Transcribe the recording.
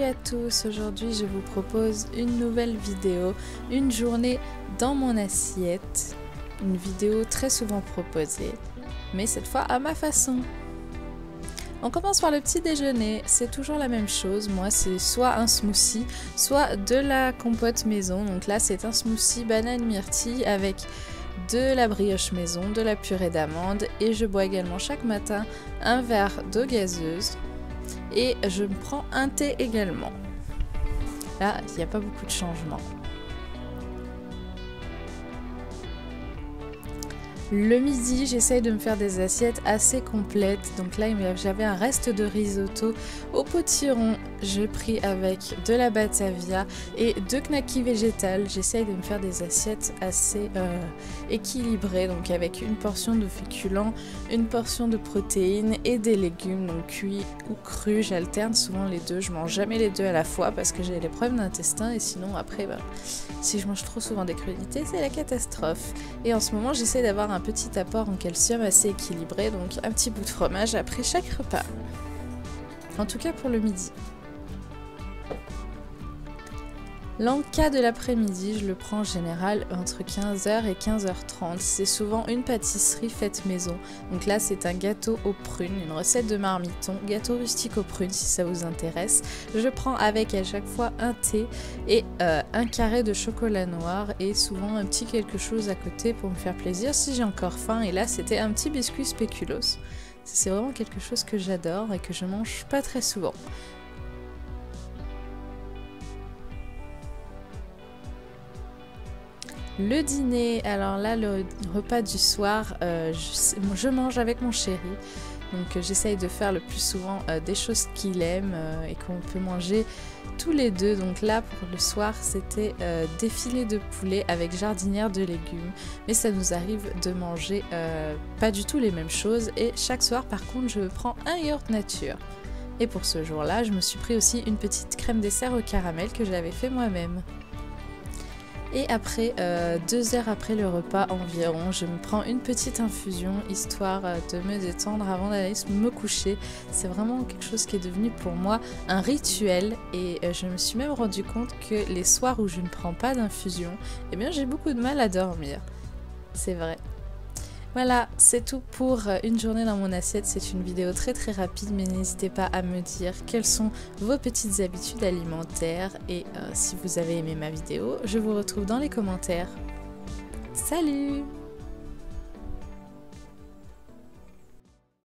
à tous, aujourd'hui je vous propose une nouvelle vidéo, une journée dans mon assiette, une vidéo très souvent proposée, mais cette fois à ma façon. On commence par le petit déjeuner, c'est toujours la même chose, moi c'est soit un smoothie, soit de la compote maison, donc là c'est un smoothie banane myrtille avec de la brioche maison, de la purée d'amande et je bois également chaque matin un verre d'eau gazeuse. Et je me prends un thé également. Là, il n'y a pas beaucoup de changements. Le midi, j'essaye de me faire des assiettes assez complètes. Donc là, j'avais un reste de risotto au potiron. Je pris avec de la batavia et 2 knackis végétales. J'essaye de me faire des assiettes assez équilibrées. Donc avec une portion de féculents, une portion de protéines et des légumes, donc cuits ou crus. J'alterne souvent les deux. Je mange jamais les deux à la fois parce que j'ai les problèmes d'intestin. Et sinon, après, si je mange trop souvent des crudités, c'est la catastrophe. Et en ce moment, j'essaie d'avoir un petit apport en calcium assez équilibré, donc un petit bout de fromage après chaque repas. En tout cas pour le midi. L'encas de l'après-midi, je le prends en général entre 15h et 15h30. C'est souvent une pâtisserie faite maison. Donc là, c'est un gâteau aux prunes, une recette de marmiton, gâteau rustique aux prunes si ça vous intéresse. Je prends avec à chaque fois un thé et un carré de chocolat noir et souvent un petit quelque chose à côté pour me faire plaisir si j'ai encore faim. Et là, c'était un petit biscuit spéculoos. C'est vraiment quelque chose que j'adore et que je mange pas très souvent. Le dîner, alors là le repas du soir, je mange avec mon chéri, donc j'essaye de faire le plus souvent des choses qu'il aime et qu'on peut manger tous les deux. Donc là pour le soir c'était des filets de poulet avec jardinière de légumes, mais ça nous arrive de manger pas du tout les mêmes choses et chaque soir par contre je prends un yaourt nature. Et pour ce jour-là je me suis pris aussi une petite crème dessert au caramel que j'avais fait moi-même. Et après, 2 heures après le repas environ, je me prends une petite infusion histoire de me détendre avant d'aller me coucher. C'est vraiment quelque chose qui est devenu pour moi un rituel et je me suis même rendu compte que les soirs où je ne prends pas d'infusion, eh bien j'ai beaucoup de mal à dormir. C'est vrai. Voilà, c'est tout pour une journée dans mon assiette. C'est une vidéo très rapide, mais n'hésitez pas à me dire quelles sont vos petites habitudes alimentaires et si vous avez aimé ma vidéo, je vous retrouve dans les commentaires. Salut!